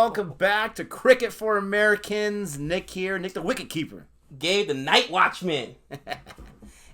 welcome back to Cricket for Americans. Nick here, Nick the Wicketkeeper. Gabe the Night Watchman.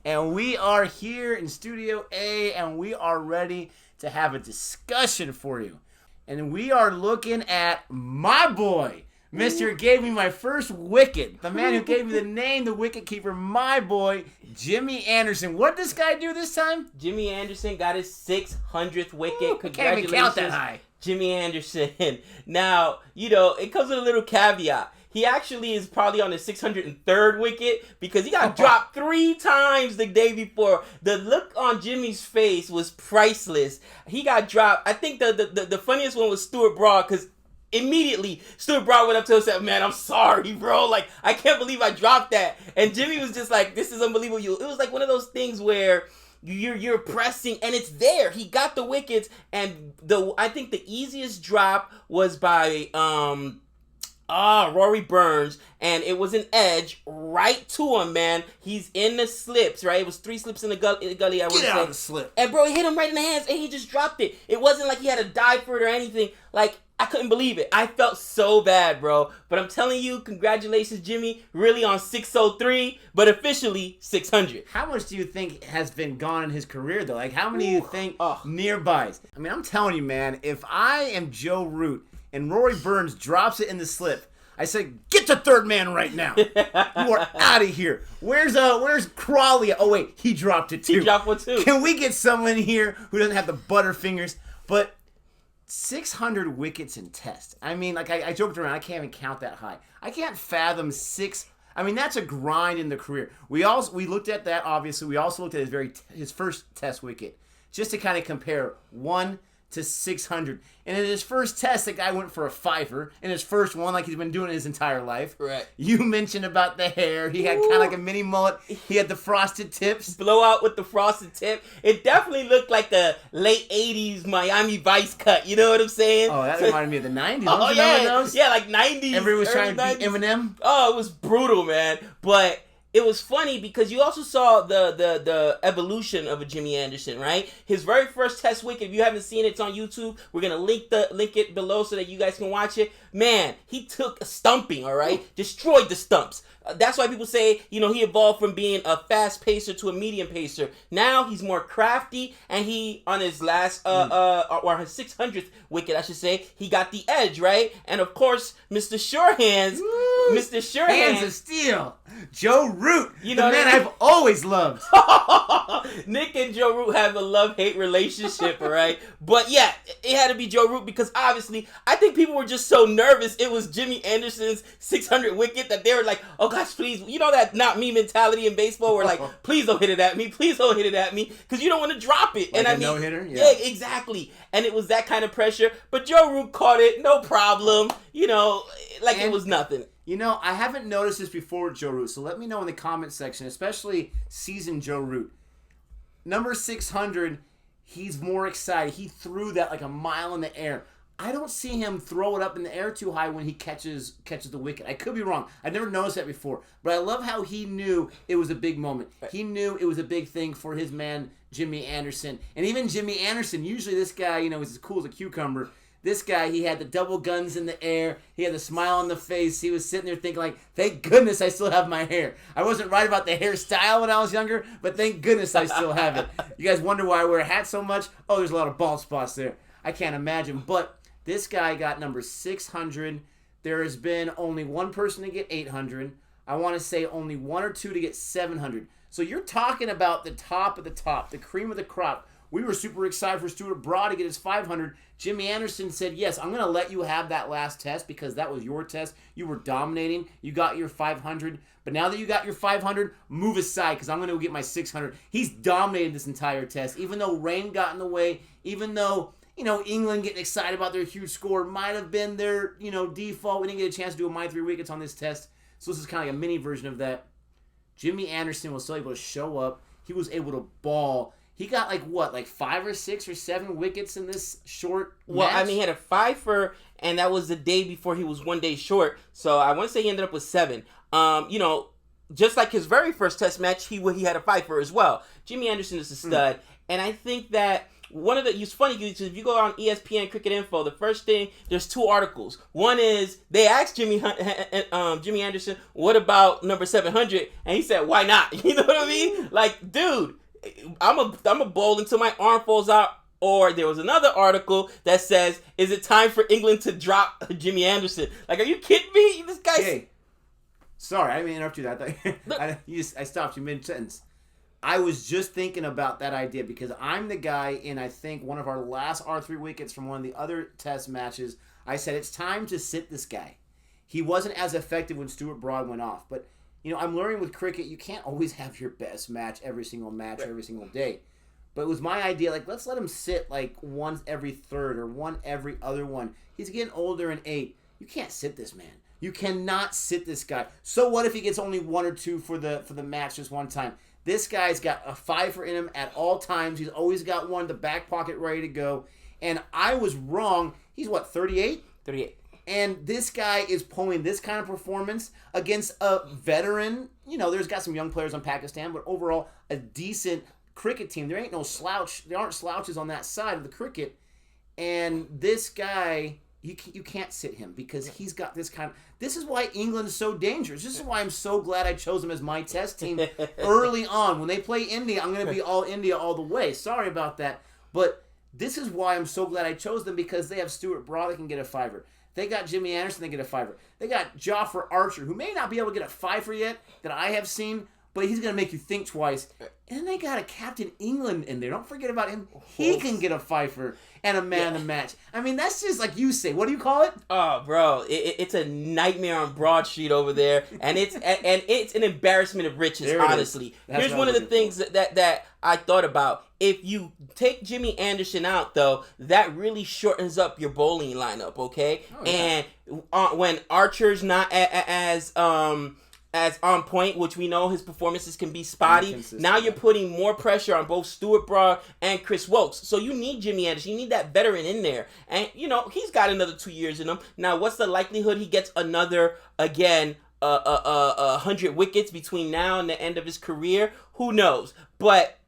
And we are here in Studio A, and we are ready to have a discussion for you. And we are looking at my boy, Mr. Gave me my first wicket. The man who gave me the name, the Wicketkeeper, my boy, Jimmy Anderson. What did this guy do this time? Jimmy Anderson got his 600th wicket. Congratulations. Can't even count that high. Jimmy Anderson. Now, it comes with a little caveat. He actually is probably on his 603rd wicket because he got dropped 3 times the day before. The look on Jimmy's face was priceless. He got dropped. I think the funniest one was Stuart Broad because immediately Stuart Broad went up to him and said, "Man, I'm sorry, bro. Like, I can't believe I dropped that." And Jimmy was just like, "This is unbelievable." It was like one of those things where you're pressing and it's there. He got the wickets, and I think the easiest drop was by Rory Burns, and it was an edge right to him, man. He's in the slips, right? It was 3 slips in the gully. I Get out of the slip. And bro, he hit him right in the hands, and he just dropped it. It wasn't like he had to dive for it or anything. Like, I couldn't believe it. I felt so bad, bro. But I'm telling you, congratulations, Jimmy. Really on 603, but officially 600. How much do you think has been gone in his career, though? Like, how many do you think nearbys? I mean, I'm telling you, man, if I am Joe Root and Rory Burns drops it in the slip, I say, get the third man right now. You are out of here. Where's Crawley? Oh, wait, he dropped it too. He dropped one too. Can we get someone here who doesn't have the butterfingers? But 600 wickets in test. I mean, like I joked around, I can't even count that high. I can't fathom 6. I mean, that's a grind in the career. We looked at that, obviously. We also looked at his first test wicket, just to kind of compare 1 to 600. And in his first test, the guy went for a fifer. In his first one, like he's been doing his entire life. Right. You mentioned about the hair. He had kind of like a mini mullet. He had the frosted tips. Blowout with the frosted tip. It definitely looked like a late 80s Miami Vice cut. You know what I'm saying? Oh, that reminded me of the 90s. Oh, Don't you remember those? Yeah, like 90s. Everybody was trying to beat Eminem. Oh, it was brutal, man. But it was funny because you also saw the evolution of a Jimmy Anderson, right? His very first test wicket, if you haven't seen it, it's on YouTube. We're going to link it below so that you guys can watch it. Man, he took a stumping, all right? Destroyed the stumps. That's why people say, he evolved from being a fast pacer to a medium pacer. Now he's more crafty, and he, on his last, or his 600th wicket, I should say, he got the edge, right? And of course, Mr. Surehands, Hands of steel. Joe Root, the man I've always loved. Nick and Joe Root have a love-hate relationship, all right? But yeah, it had to be Joe Root because obviously, I think people were just so nervous. It was Jimmy Anderson's 600 wicket that they were like, "Oh gosh, please." You know that not me mentality in baseball where like, "Please don't hit it at me. Please don't hit it at me," because you don't want to drop it. Like and no-hitter? Yeah, exactly. And it was that kind of pressure. But Joe Root caught it, no problem. It was nothing. I haven't noticed this before with Joe Root, so let me know in the comment section, especially seasoned Joe Root. Number 600, he's more excited. He threw that like a mile in the air. I don't see him throw it up in the air too high when he catches the wicket. I could be wrong. I've never noticed that before. But I love how he knew it was a big moment. He knew it was a big thing for his man, Jimmy Anderson. And even Jimmy Anderson, usually this guy, he's as cool as a cucumber. This guy, he had the double guns in the air. He had the smile on the face. He was sitting there thinking like, thank goodness I still have my hair. I wasn't right about the hairstyle when I was younger, but thank goodness I still have it. You guys wonder why I wear a hat so much? Oh, there's a lot of bald spots there. I can't imagine. But this guy got number 600. There has been only one person to get 800. I want to say only 1 or 2 to get 700. So you're talking about the top of the top, the cream of the crop. We were super excited for Stuart Broad to get his 500. Jimmy Anderson said, yes, I'm going to let you have that last test because that was your test. You were dominating. You got your 500. But now that you got your 500, move aside because I'm going to go get my 600. He's dominated this entire test. Even though rain got in the way, even though, England getting excited about their huge score might have been their, default. We didn't get a chance to do a my 3 wickets on this test. So this is kind of like a mini version of that. Jimmy Anderson was still able to show up. He was able to ball. He got like 5 or 6 or 7 wickets in this short match? He had a 5-fer, and that was the day before he was 1 day short. So I want to say he ended up with 7. Just like his very first test match, he had a 5-fer as well. Jimmy Anderson is a stud, and I think that it's funny because if you go on ESPN Cricket Info, the first thing, there's 2 articles. One is they asked Jimmy Anderson, what about number 700? And he said, why not? You know what I mean? Like, dude, I'm a bowl until my arm falls out. Or there was another article that says, is it time for England to drop Jimmy Anderson? Like, are you kidding me? This guy. Hey, sorry, I didn't mean to interrupt you. I stopped you mid-sentence. I was just thinking about that idea because I'm the guy in, I think, one of our last R3 wickets from one of the other test matches. I said, it's time to sit this guy. He wasn't as effective when Stuart Broad went off. But, I'm learning with cricket, you can't always have your best match every single match, every single day. But it was my idea, like, let's let him sit, like, once every third or one every other one. He's getting older in 8. You can't sit this man. You cannot sit this guy. So what if he gets only 1 or 2 for the match just one time? This guy's got a 5-er in him at all times. He's always got one in the back pocket ready to go. And I was wrong. He's, 38? 38. And this guy is pulling this kind of performance against a veteran. There's got some young players on Pakistan, but overall a decent cricket team. There ain't no slouch. There aren't slouches on that side of the cricket. And this guy, you can't sit him because he's got this kind of... This is why England's so dangerous. This is why I'm so glad I chose him as my test team early on. When they play India, I'm going to be all India all the way. Sorry about that. But this is why I'm so glad I chose them because they have Stuart Broad that can get a 5-er. They got Jimmy Anderson that can get a 5-er. They got Jofra Archer, who may not be able to get a 5-er yet that I have seen, but he's going to make you think twice. And then they got a Captain England in there. Don't forget about him. He can get a 5-er and a man of the match. I mean, that's just like you say. What do you call it? Oh, bro, it's a nightmare on Broad Street over there, and it's an embarrassment of riches. Honestly, here's one of the things that I thought about. If you take Jimmy Anderson out, though, that really shortens up your bowling lineup. Okay, and when Archer's not as on point, which we know his performances can be spotty. Now you're putting more pressure on both Stuart Broad and Chris Wokes. So you need Jimmy Anderson. You need that veteran in there. And, he's got another 2 years in him. Now, what's the likelihood he gets another, 100 wickets between now and the end of his career? Who knows? But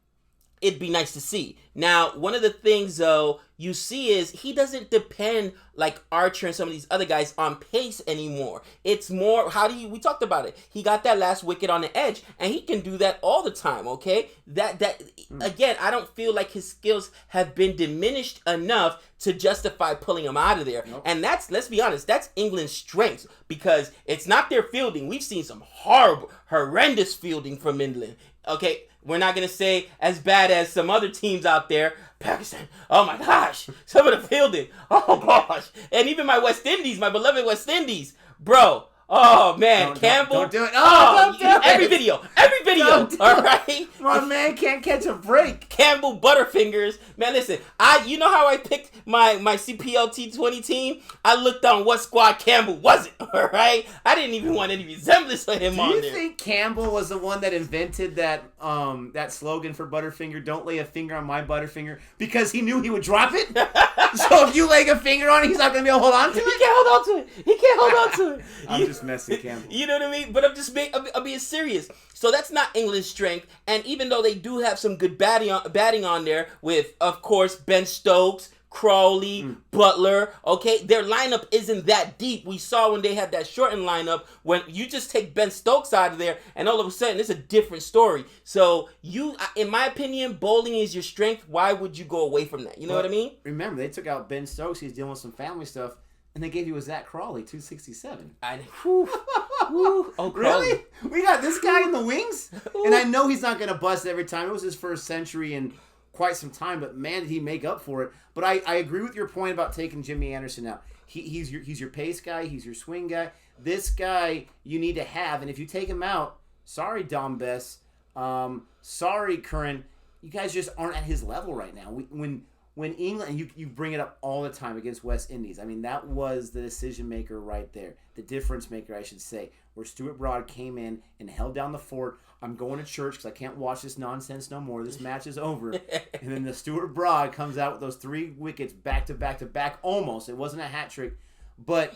it'd be nice to see. Now, one of the things, though, you see is he doesn't depend like Archer and some of these other guys on pace anymore. It's more, we talked about it. He got that last wicket on the edge, and he can do that all the time, okay? Again, I don't feel like his skills have been diminished enough to justify pulling him out of there. Nope. And let's be honest, that's England's strength because it's not their fielding. We've seen some horrendous fielding from England, okay? We're not going to say as bad as some other teams out there. Pakistan, oh my gosh. Some of the fielding, oh gosh. And even my beloved West Indies. Bro, oh man, Campbell. Don't do it. Don't do it. Every video. All right? My man can't catch a break. Campbell Butterfingers. Man, listen, you know how I picked my CPL T20 team? I looked on what squad Campbell wasn't, all right? I didn't even want any resemblance of him on there. Do you think Campbell was the one that invented that slogan for Butterfinger, don't lay a finger on my Butterfinger, because he knew he would drop it? So if you lay a finger on it, he's not going to be able to hold on to it? He can't hold on to it. I'm just messing Campbell. You know what I mean? But I'm being serious. So that's not England's strength. And even though they do have some good batting on there with, of course, Ben Stokes, Crawley, Butler, okay? Their lineup isn't that deep. We saw when they had that shortened lineup, when you just take Ben Stokes out of there, and all of a sudden, it's a different story. So, in my opinion, bowling is your strength. Why would you go away from that? You know what I mean? Remember, they took out Ben Stokes. He's dealing with some family stuff. And they gave you a Zach Crawley, 267. Oh, Crawley. Really? We got this guy in the wings? And I know he's not going to bust every time. It was his first century in quite some time, but man, did he make up for it. But I agree with your point about taking Jimmy Anderson out. He's your pace guy. He's your swing guy. This guy you need to have. And if you take him out, sorry, Dom Bess. Sorry, Curran. You guys just aren't at his level right now. When England, you bring it up all the time against West Indies. I mean, that was the decision maker right there. The difference maker, I should say, where Stuart Broad came in and held down the fort. I'm going to church because I can't watch this nonsense no more. This match is over. And then the Stuart Broad comes out with those 3 wickets back to back to back almost. It wasn't a hat trick. But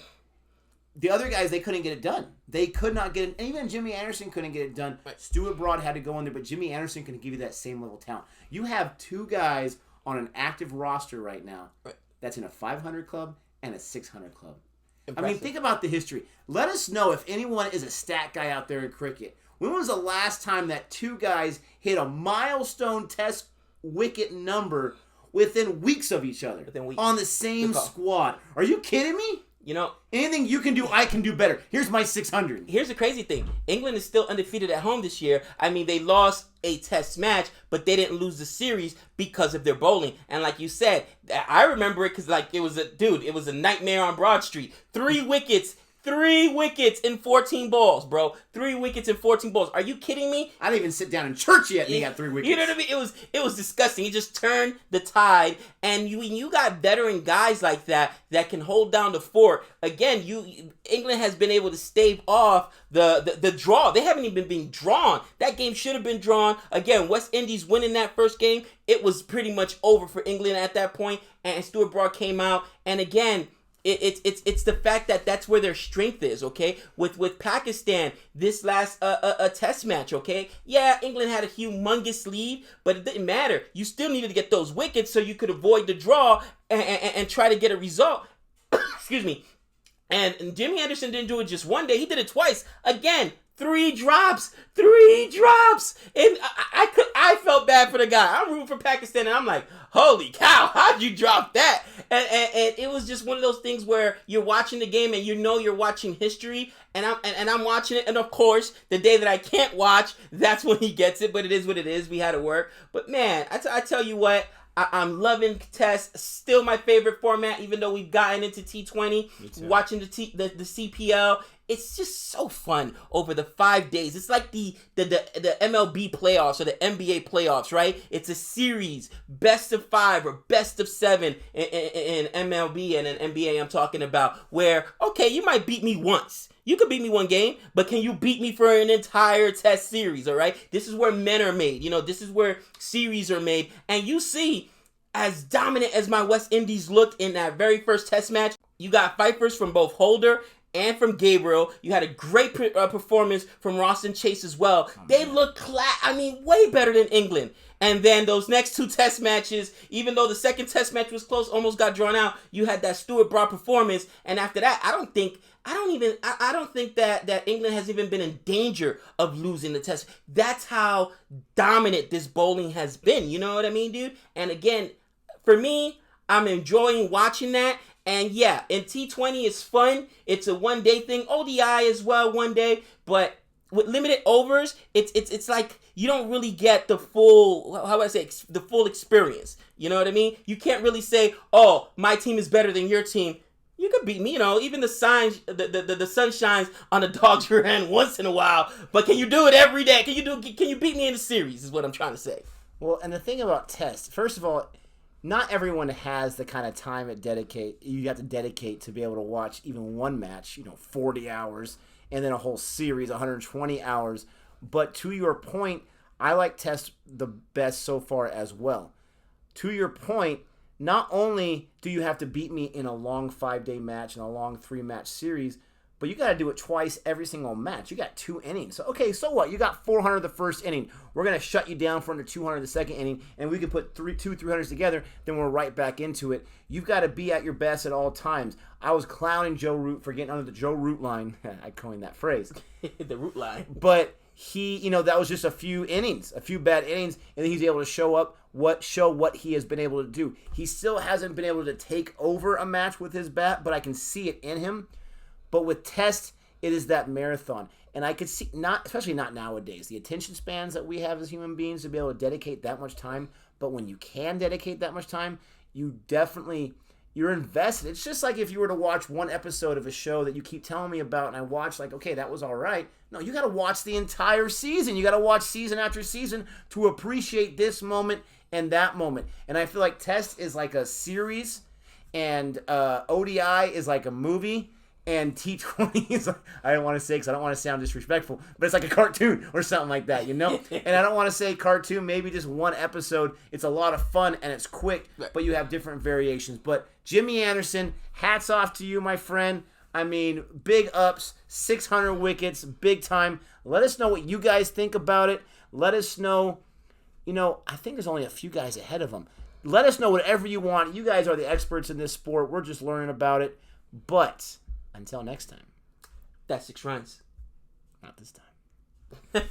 the other guys, they couldn't get it done. They could not get it. And even Jimmy Anderson couldn't get it done. Stuart Broad had to go in there, but Jimmy Anderson couldn't give you that same level of talent. You have 2 guys on an active roster right now that's in a 500 club and a 600 club. Impressive. I mean, think about the history. Let us know if anyone is a stat guy out there in cricket. When was the last time that two guys hit a milestone test wicket number within weeks of each other on the same squad? Are you kidding me? You know, anything you can do, I can do better. Here's my 600. Here's the crazy thing. England is still undefeated at home this year. I mean, they lost a test match, but they didn't lose the series because of their bowling. And like you said, I remember it because it was a nightmare on Broad Street. 3 wickets in 14 balls, bro. 3 wickets in 14 balls. Are you kidding me? I didn't even sit down in church yet and he got 3 wickets. You know what I mean? It was disgusting. He just turned the tide. And when you got veteran guys like that can hold down the fort, again, England has been able to stave off the draw. They haven't even been drawn. That game should have been drawn. Again, West Indies winning that first game, it was pretty much over for England at that point. And Stuart Broad came out. And again, it's the fact that that's where their strength is, okay? With Pakistan, this last a test match, okay? Yeah, England had a humongous lead, but it didn't matter. You still needed to get those wickets so you could avoid the draw and try to get a result. Excuse me. And Jimmy Anderson didn't do it just one day. He did it twice. Again, 3 drops. And I felt bad for the guy. I'm rooting for Pakistan, and I'm like, holy cow, how'd you drop that? And it was just one of those things where you're watching the game and you know you're watching history, and I'm watching it, and of course, the day that I can't watch, that's when he gets it, but it is what it is. We had to work. But man, I tell you what, I'm loving Test. Still my favorite format, even though we've gotten into T20. Watching the CPL, it's just so fun over the 5 days. It's like the MLB playoffs or the NBA playoffs, right? It's a series, best of 5 or best of 7 in MLB and in NBA I'm talking about, where, okay, you might beat me once. You could beat me one game, but can you beat me for an entire test series, all right? This is where men are made. This is where series are made. And you see, as dominant as my West Indies looked in that very first test match, you got fifers from both Holder and from Gabriel. You had a great performance from Ross and Chase as well. They look way better than England. And then those next 2 test matches, even though the second test match was close, almost got drawn out, you had that Stuart Broad performance. And after that, I don't think that England has even been in danger of losing the test. That's how dominant this bowling has been. You know what I mean, dude? And again, for me, I'm enjoying watching that. And yeah, in T20 it's fun. It's a one-day thing. ODI as well, one day. But with limited overs, it's like you don't really get the full, the full experience. You know what I mean? You can't really say, oh, my team is better than your team. You could beat me, even the sun shines on a dog's rear end once in a while. But can you do it every day? Can you beat me in a series is what I'm trying to say. Well, and the thing about Test, first of all, not everyone has the kind of time you have to dedicate to be able to watch even one match, 40 hours, and then a whole series, 120 hours. But to your point, I like Test the best so far as well. To your point, not only do you have to beat me in a long 5-day match and a long 3-match series, but you got to do it twice every single match. You got 2 innings. So, okay, so what? You got 400 the first inning. We're going to shut you down for under 200 the second inning, and we can put 300s together, then we're right back into it. You've got to be at your best at all times. I was clowning Joe Root for getting under the Joe Root line. I coined that phrase. The Root line. But he, that was just a few bad innings, and then he's able to show what he has been able to do. He still hasn't been able to take over a match with his bat, but I can see it in him. But with Test, it is that marathon. And I could see, especially not nowadays, the attention spans that we have as human beings to be able to dedicate that much time. But when you can dedicate that much time, you're invested. It's just like if you were to watch one episode of a show that you keep telling me about, and I watch okay, that was all right. No, you got to watch the entire season. You got to watch season after season to appreciate this moment and that moment. And I feel like Test is like a series, and ODI is like a movie, and T20 is, I don't want to say because I don't want to sound disrespectful, but it's like a cartoon or something like that, And I don't want to say cartoon, maybe just one episode. It's a lot of fun and it's quick, but you have different variations. But Jimmy Anderson, hats off to you, my friend. I mean, big ups, 600 wickets, big time. Let us know what you guys think about it. Let us know, I think there's only a few guys ahead of him. Let us know whatever you want. You guys are the experts in this sport. We're just learning about it. But until next time. That's 6 runs. Not this time.